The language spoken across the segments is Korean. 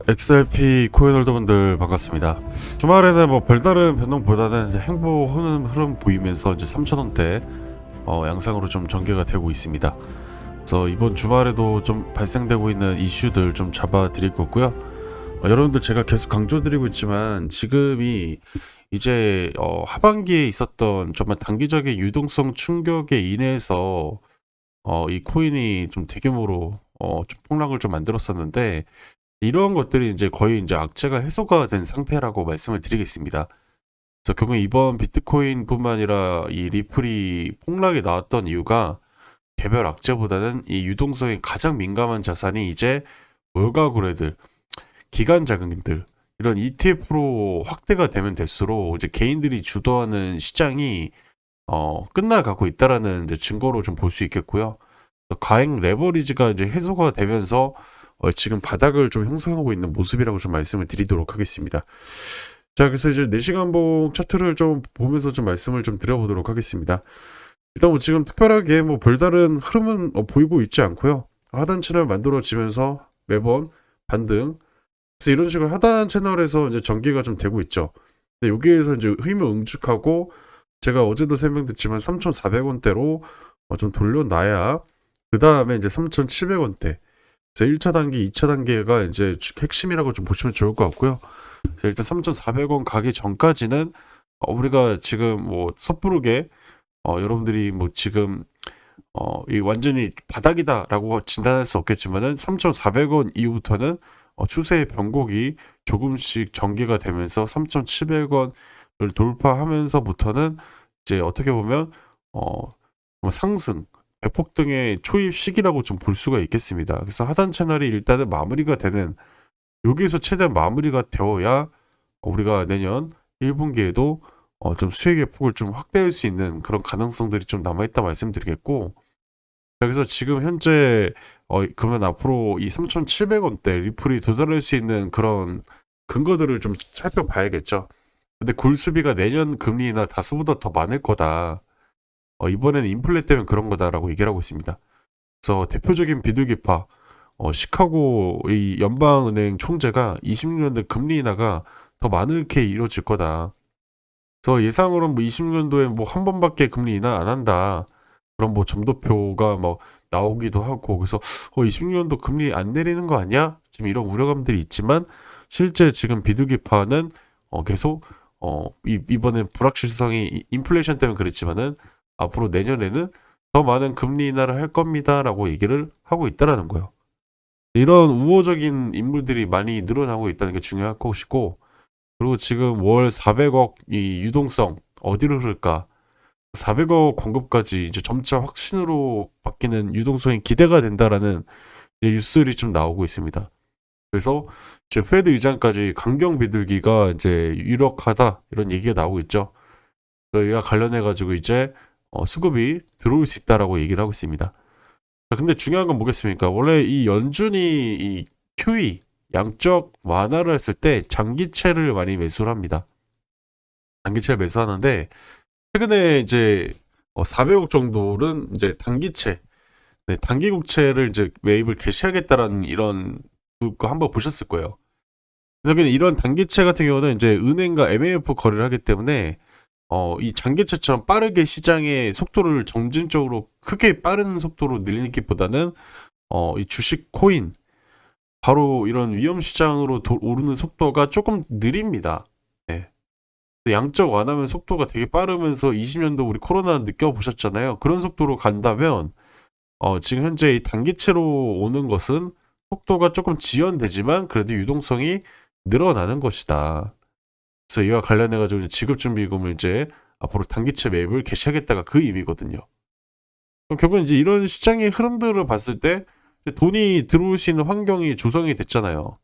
XRP 코인홀더분들 반갑습니다. 주말에는 뭐 별다른 변동보다는 이제 행보 흐름 보이면서 이제 3,000원대 양상으로 좀 전개가 되고 있습니다. 그래서 이번 주말에도 좀 발생되고 있는 이슈들 좀 잡아드릴 거고요. 여러분들 제가 계속 강조드리고 있지만 지금이 이제 하반기에 있었던 정말 단기적인 유동성 충격에 인해서 이 코인이 좀 대규모로 좀 폭락을 좀 만들었었는데, 이런 것들이 이제 거의 이제 악재가 해소가 된 상태라고 말씀을 드리겠습니다. 그래서 결국 이번 비트코인뿐만 아니라 이 리플이 폭락이 나왔던 이유가 개별 악재보다는 이 유동성에 가장 민감한 자산이 이제 월가고래들, 기관 자금들, 이런 ETF로 확대가 되면 될수록 이제 개인들이 주도하는 시장이 끝나가고 있다라는 이제 증거로 좀 볼 수 있겠고요. 과잉 레버리지가 이제 해소가 되면서 지금 바닥을 좀 형성하고 있는 모습이라고 좀 말씀을 드리도록 하겠습니다. 자, 그래서 이제 4시간봉 차트를 좀 보면서 좀 말씀을 좀 드려보도록 하겠습니다. 일단 뭐 지금 특별하게 뭐 별다른 흐름은 보이고 있지 않고요. 하단 채널 만들어지면서 매번 반등. 그래서 이런 식으로 하단 채널에서 이제 전개가 좀 되고 있죠. 근데 여기에서 이제 힘을 응축하고, 제가 어제도 설명드렸지만 3,400원대로 좀 돌려놔야 그 다음에 이제 3,700원대. 그래서 1차 단계, 2차 단계가 이제 핵심이라고 좀 보시면 좋을 것 같고요. 그래서 일단 3,400원 가기 전까지는 우리가 지금 뭐 섣부르게 여러분들이 뭐 지금 이 완전히 바닥이다라고 진단할 수 없겠지만은 3,400원 이후부터는 추세의 변곡이 조금씩 전개가 되면서 3,700원을 돌파하면서부터는 이제 어떻게 보면 뭐 상승, 대폭등의 초입 시기라고 좀 볼 수가 있겠습니다. 그래서 하단 채널이 일단은 마무리가 되는, 여기에서 최대한 마무리가 되어야 우리가 내년 1분기에도 좀 수익의 폭을 좀 확대할 수 있는 그런 가능성들이 좀 남아있다 말씀드리겠고, 그래서 지금 현재 그러면 앞으로 이 3,700원대 리플이 도달할 수 있는 그런 근거들을 좀 살펴봐야겠죠. 근데 굴수비가 내년 금리나 다수보다 더 많을 거다. 이번에는 인플레 때문에 그런 거다라고 얘기를 하고 있습니다. 그래서 대표적인 비둘기파, 시카고 이 연방은행 총재가 26년도 금리 인하가 더 많게 이루어질 거다. 그래서 예상으로는 뭐 26년도에 뭐 한 번밖에 금리 인하 안 한다, 그런 뭐 점도표가 뭐 나오기도 하고, 그래서 26년도 금리 안 내리는 거 아니야? 지금 이런 우려감들이 있지만, 실제 지금 비둘기파는 계속 이번에 불확실성이 인플레이션 때문에 그랬지만은 앞으로 내년에는 더 많은 금리 인하를 할 겁니다라고 얘기를 하고 있다라는 거예요. 이런 우호적인 인물들이 많이 늘어나고 있다는 게 중요할 것이고, 그리고 지금 월 400억 이 유동성 어디로 흐를까? 400억 공급까지 이제 점차 확신으로 바뀌는 유동성이 기대가 된다라는 뉴스들이 좀 나오고 있습니다. 그래서 이제 페드 의장까지 강경 비둘기가 이제 유력하다, 이런 얘기가 나오고 있죠. 이와 관련해 가지고 이제 수급이 들어올 수 있다라고 얘기를 하고 있습니다. 근데 중요한 건 뭐겠습니까? 원래 이 연준이 이 QE 양적 완화를 했을 때 장기채를 많이 매수를 합니다. 장기채를 매수하는데, 최근에 이제 400억 정도는 이제 단기채, 네, 단기 국채를 이제 매입을 개시하겠다라는 이런 거 한번 보셨을 거예요. 그래서 이런 단기채 같은 경우는 이제 은행과 MLF 거래를 하기 때문에 이 장기채처럼 빠르게 시장의 속도를 점진적으로 크게 빠른 속도로 늘리기보다는 이 주식 코인, 바로 이런 위험 시장으로 오르는 속도가 조금 느립니다. 네. 양적 완화면 속도가 되게 빠르면서 20년도 우리 코로나 느껴보셨잖아요. 그런 속도로 간다면 지금 현재 이 단기채로 오는 것은 속도가 조금 지연되지만 그래도 유동성이 늘어나는 것이다. 그래서 이와 관련해 가지고 지급준비금을 이제 앞으로 단기채 매입을 개시하겠다가 그 의미거든요. 그럼 결국은 이제 이런 시장의 흐름들을 봤을 때 돈이 들어올 수 있는 환경이 조성이 됐잖아요.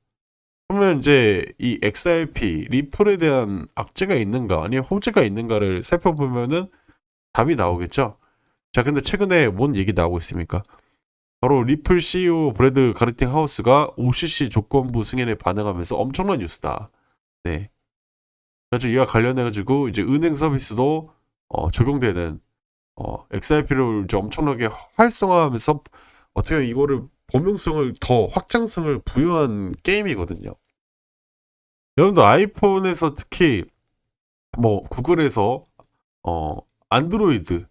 그러면 이제 이 XRP, 리플에 대한 악재가 있는가 아니면 호재가 있는가를 살펴보면은 답이 나오겠죠. 자, 근데 최근에 뭔 얘기 나오고 있습니까? 바로 리플 CEO 브래드 가르팅 하우스가 OCC 조건부 승인에 반응하면서 엄청난 뉴스다. 네. 그래서 이와 관련해가지고 이제 은행 서비스도 적용되는 XRP를 이제 엄청나게 활성화하면서 어떻게 이거를 범용성을 더 확장성을 부여한 게임이거든요. 여러분들 아이폰에서 특히 뭐 구글에서 어 안드로이드,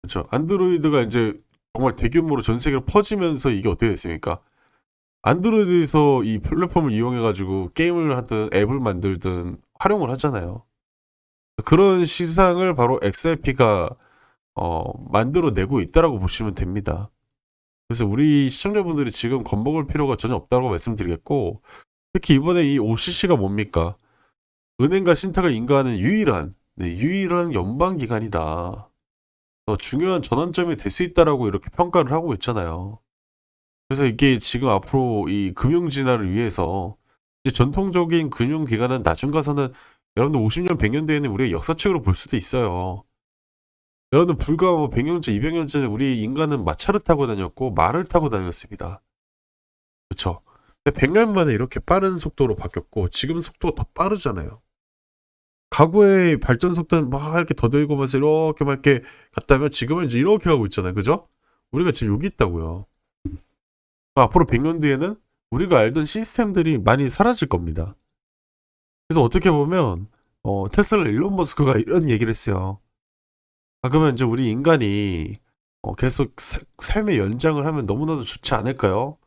그렇죠. 안드로이드가 이제 정말 대규모로 전 세계로 퍼지면서 이게 어떻게 됐습니까? 안드로이드에서 이 플랫폼을 이용해 가지고 게임을 하든 앱을 만들든 활용을 하잖아요. 그런 시장을 바로 XRP가 만들어내고 있다라고 보시면 됩니다. 그래서 우리 시청자분들이 지금 겁먹을 필요가 전혀 없다고 말씀드리겠고, 특히 이번에 이 OCC가 뭡니까? 은행과 신탁을 인가하는 유일한 연방 기관이다. 중요한 전환점이 될 수 있다라고 이렇게 평가를 하고 있잖아요. 그래서 이게 지금 앞으로 이 금융 진화를 위해서 이제 전통적인 금융 기관은 나중 가서는 여러분들 50년, 100년 뒤에는 우리의 역사책으로 볼 수도 있어요. 여러분들 불과 뭐 100년 전, 200년 전에 우리 인간은 마차를 타고 다녔고 말을 타고 다녔습니다. 그쵸? 근데 100년 만에 이렇게 빠른 속도로 바뀌었고 지금 속도가 더 빠르잖아요. 과거의 발전 속도는 막 이렇게 더듬고면서 이렇게 막 이렇게 갔다면 지금은 이제 이렇게 가고 있잖아요. 그죠? 우리가 지금 여기 있다고요. 앞으로 100년 뒤에는 우리가 알던 시스템들이 많이 사라질 겁니다. 그래서 어떻게 보면 테슬라 일론 머스크가 이런 얘기를 했어요. 그러면 이제 우리 인간이 계속 삶의 연장을 하면 너무나도 좋지 않을까요?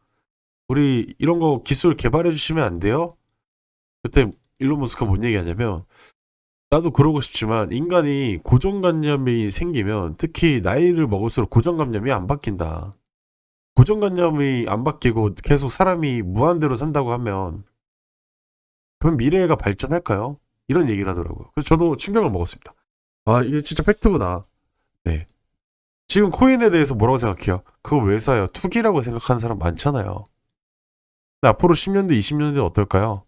우리 이런 거 기술 개발해 주시면 안 돼요? 그때 일론 머스크가 뭔 얘기하냐면, 나도 그러고 싶지만 인간이 고정관념이 생기면, 특히 나이를 먹을수록 고정관념이 안 바뀐다. 고정관념이 안 바뀌고 계속 사람이 무한대로 산다고 하면 그럼 미래가 발전할까요? 이런 얘기를 하더라고요. 그래서 저도 충격을 먹었습니다. 아, 이게 진짜 팩트구나. 네. 지금 코인에 대해서 뭐라고 생각해요? 그거 왜 사요? 투기라고 생각하는 사람 많잖아요. 근데 앞으로 10년 뒤, 20년 뒤 어떨까요?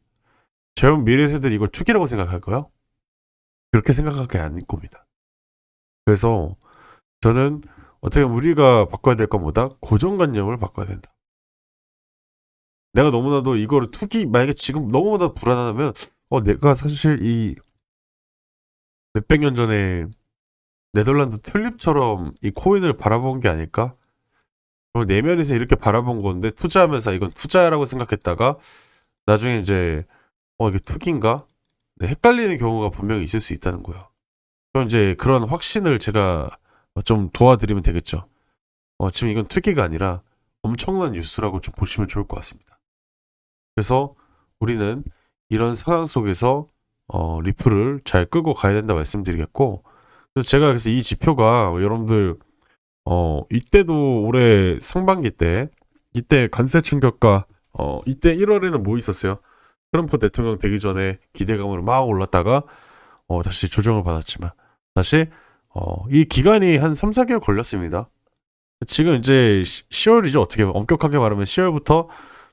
젊은 미래 세대들이 이걸 투기라고 생각할까요? 그렇게 생각하게 아닐 겁니다. 그래서 저는 어떻게 보면 우리가 바꿔야 될 것보다 고정관념을 바꿔야 된다. 내가 너무나도 이거를 투기, 만약에 지금 너무나도 불안하면, 내가 사실 이 몇백 년 전에 네덜란드 튤립처럼 이 코인을 바라본 게 아닐까? 내면에서 이렇게 바라본 건데 투자하면서 이건 투자라고 생각했다가 나중에 이제 이게 투기인가? 네, 헷갈리는 경우가 분명히 있을 수 있다는 거예요. 그럼 이제 그런 확신을 제가 좀 도와드리면 되겠죠. 지금 이건 투기가 아니라 엄청난 뉴스라고 좀 보시면 좋을 것 같습니다. 그래서 우리는 이런 상황 속에서 리플을 잘 끄고 가야 된다 말씀드리겠고, 그래서 제가 그래서 이 지표가 여러분들 이때도 올해 상반기 때 이때 관세 충격과 이때 1월에는 뭐 있었어요? 트럼프 대통령 되기 전에 기대감으로 막 올랐다가 다시 조정을 받았지만 다시 이 기간이 한 3, 4개월 걸렸습니다. 지금 이제 10월이죠. 어떻게 엄격하게 말하면 10월부터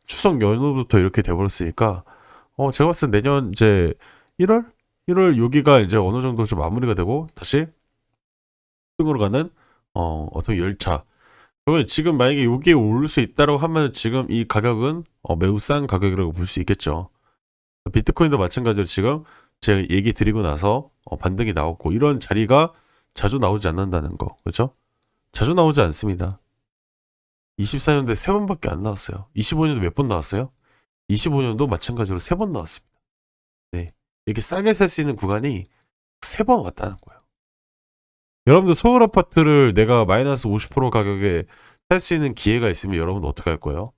추석 연휴부터 이렇게 돼버렸으니까 제가 봤을 때 내년 이제 1월? 1월 여기가 이제 어느 정도 좀 마무리가 되고 다시 등으로 가는 어떤 열차. 그러면 지금 만약에 여기에 오를 수 있다고 하면 지금 이 가격은 매우 싼 가격이라고 볼 수 있겠죠. 비트코인도 마찬가지로 지금 제가 얘기 드리고 나서 반등이 나왔고 이런 자리가 자주 나오지 않는다는 거. 그렇죠? 자주 나오지 않습니다. 24년도에 3번밖에 안 나왔어요. 25년도 몇 번 나왔어요? 25년도 마찬가지로 3번 나왔습니다. 네. 이렇게 싸게 살 수 있는 구간이 3번 왔다는 거예요. 여러분들 서울 아파트를 내가 마이너스 50% 가격에 살 수 있는 기회가 있으면 여러분들 어떻게 할 거예요?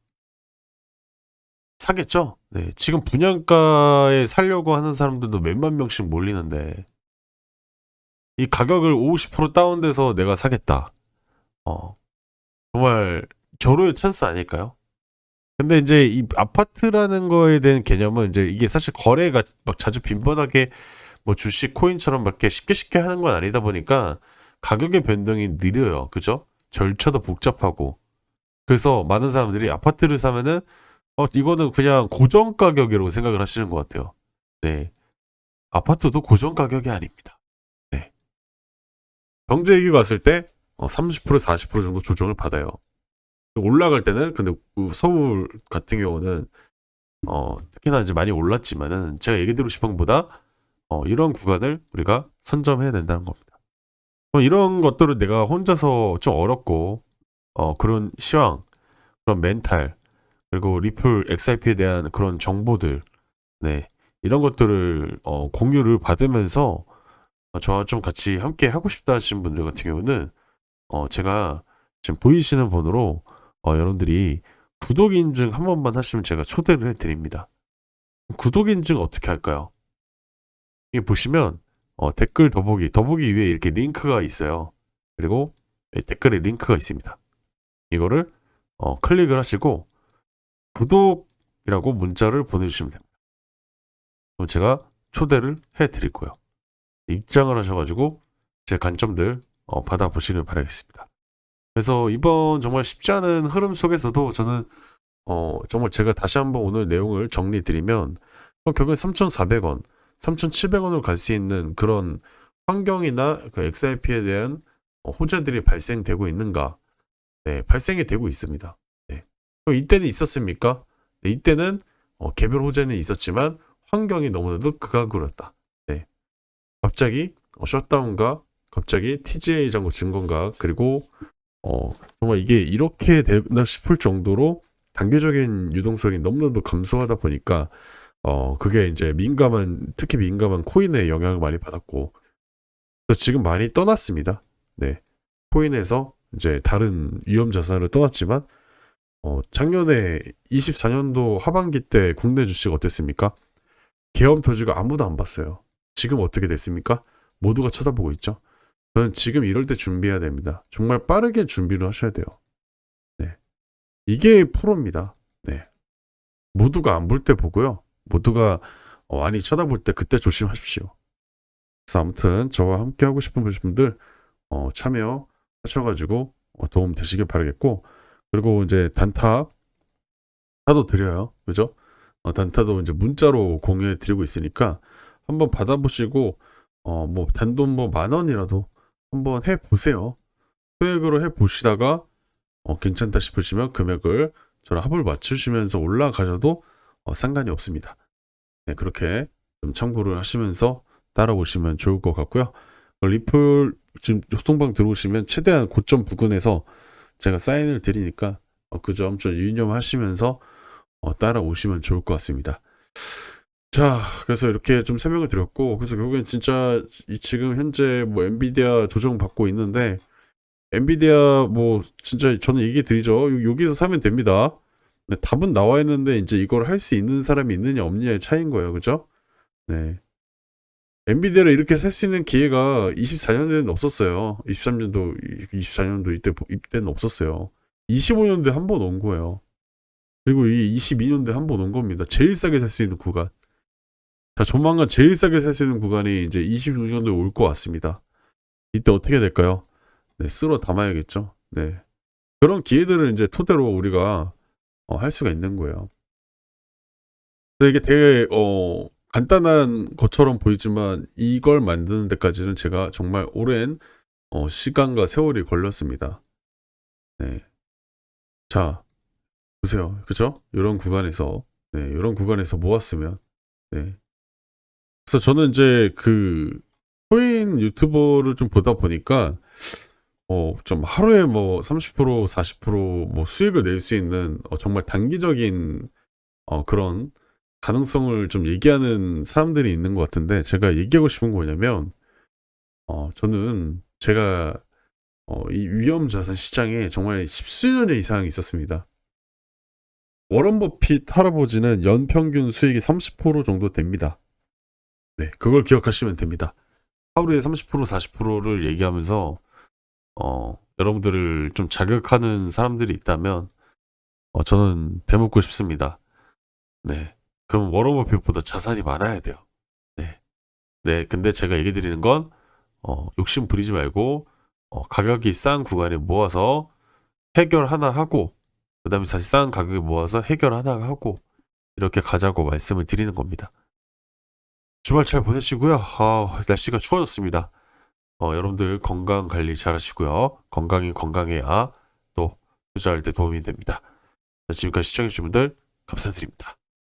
사겠죠? 네. 지금 분양가에 살려고 하는 사람들도 몇만 명씩 몰리는데 이 가격을 50% 다운돼서 내가 사겠다. 정말 절호의 찬스 아닐까요? 근데 이제 이 아파트라는 거에 대한 개념은 이제 이게 사실 거래가 막 자주 빈번하게 뭐 주식 코인처럼 막 이렇게 쉽게 하는 건 아니다 보니까 가격의 변동이 느려요. 그죠? 절차도 복잡하고. 그래서 많은 사람들이 아파트를 사면은 이거는 그냥 고정 가격이라고 생각을 하시는 것 같아요. 네. 아파트도 고정 가격이 아닙니다. 네. 경제 위기가 왔을 때 30% 40% 정도 조정을 받아요. 올라갈 때는 근데 서울 같은 경우는 특히나 이제 많이 올랐지만은 제가 얘기 드리고 싶은 것보다 이런 구간을 우리가 선점해야 된다는 겁니다. 이런 것들을 내가 혼자서 좀 어렵고 그런 시황, 그런 멘탈, 그리고 리플 XRP에 대한 그런 정보들, 네, 이런 것들을 공유를 받으면서 저와 좀 같이 함께 하고 싶다 하시는 분들 같은 경우는 제가 지금 보이시는 번호로 여러분들이 구독 인증 한 번만 하시면 제가 초대를 해드립니다. 구독 인증 어떻게 할까요? 여기 보시면 댓글 더보기 위에 이렇게 링크가 있어요. 그리고 댓글에 링크가 있습니다. 이거를 클릭을 하시고 구독이라고 문자를 보내주시면 됩니다. 그럼 제가 초대를 해드릴 거예요. 입장을 하셔가지고 제 관점들 받아보시길 바라겠습니다. 그래서 이번 정말 쉽지 않은 흐름 속에서도 저는 정말 제가 다시 한번 오늘 내용을 정리드리면 결국엔 3,400원, 3,700원으로 갈 수 있는 그런 환경이나 그 XRP에 대한 호재들이 발생되고 있는가? 네, 발생이 되고 있습니다. 네. 그럼 이때는 있었습니까? 네, 이때는 개별 호재는 있었지만 환경이 너무나도 극악으로였다. 네. 갑자기 셧다운과 갑자기 TGA 잔고 증권가 그리고 정말 이게 이렇게 되나 싶을 정도로 단계적인 유동성이 너무나도 감소하다 보니까 그게 이제 특히 민감한 코인에 영향을 많이 받았고 그래서 지금 많이 떠났습니다. 네. 코인에서 이제 다른 위험 자산을 떠났지만 작년에 24년도 하반기 때 국내 주식 어땠습니까? 계엄 터지고 아무도 안 봤어요. 지금 어떻게 됐습니까? 모두가 쳐다보고 있죠. 저는 지금 이럴 때 준비해야 됩니다. 정말 빠르게 준비를 하셔야 돼요. 네. 이게 프로입니다. 네. 모두가 안 볼 때 보고요. 모두가 많이 쳐다볼 때 그때 조심하십시오. 그래서 아무튼 저와 함께 하고 싶은 분들 참여하셔가지고 도움 되시길 바라겠고 그리고 이제 단타도 드려요. 그죠? 단타도 이제 문자로 공유해 드리고 있으니까 한번 받아보시고 뭐 단돈 뭐 10,000원이라도 한번 해보세요. 소액으로 해보시다가 괜찮다 싶으시면 금액을 저랑 합을 맞추시면서 올라가셔도 상관이 없습니다. 네, 그렇게 좀 참고를 하시면서 따라오시면 좋을 것 같고요. 리플 지금 소통방 들어오시면 최대한 고점 부근에서 제가 사인을 드리니까 그 점 좀 유념하시면서 따라오시면 좋을 것 같습니다. 자, 그래서 이렇게 좀 설명을 드렸고, 그래서 결국엔 진짜 지금 현재 뭐 엔비디아 조정 받고 있는데, 엔비디아 뭐 진짜 저는 얘기 드리죠. 여기서 사면 됩니다. 네, 답은 나와 있는데 이제 이걸 할 수 있는 사람이 있느냐 없느냐의 차이인 거예요. 그죠? 네. 엔비디아를 이렇게 살 수 있는 기회가 24년도에는 없었어요. 24년도 이때는 없었어요. 25년도에 한 번 온 거예요. 그리고 이 22년도에 한 번 온 겁니다. 제일 싸게 살 수 있는 구간. 자, 조만간 제일 싸게 살 수 있는 구간이 이제 26년도에 올 것 같습니다. 이때 어떻게 될까요? 네, 쓸어 담아야겠죠. 네. 그런 기회들을 이제 토대로 우리가 할 수가 있는 거예요. 이게 되게 간단한 것처럼 보이지만 이걸 만드는 데까지는 제가 정말 오랜 시간과 세월이 걸렸습니다. 네. 자, 보세요. 그죠? 이런 구간에서 모았으면 네. 그래서 저는 이제 그 코인 유튜버를 좀 보다 보니까 좀 하루에 뭐 30% 40% 수익을 낼 수 있는 정말 단기적인 그런 가능성을 좀 얘기하는 사람들이 있는 것 같은데 제가 얘기하고 싶은 거 뭐냐면 저는 제가 이 위험 자산 시장에 정말 10수년 이상 있었습니다. 워런 버핏 할아버지는 연평균 수익이 30% 정도 됩니다. 네, 그걸 기억하시면 됩니다. 하루에 30% 40%를 얘기하면서 여러분들을 좀 자극하는 사람들이 있다면 저는 대묻고 싶습니다. 네, 그럼 워런 버핏보다 자산이 많아야 돼요. 네, 네, 근데 제가 얘기 드리는 건 욕심 부리지 말고 가격이 싼 구간에 모아서 해결 하나 하고 그 다음에 다시 싼 가격에 모아서 해결 하나 하고 이렇게 가자고 말씀을 드리는 겁니다. 주말 잘 보내시고요. 날씨가 추워졌습니다. 여러분들 건강 관리 잘 하시고요. 건강이 건강해야 또 투자할 때 도움이 됩니다. 지금까지 시청해주신 분들 감사드립니다.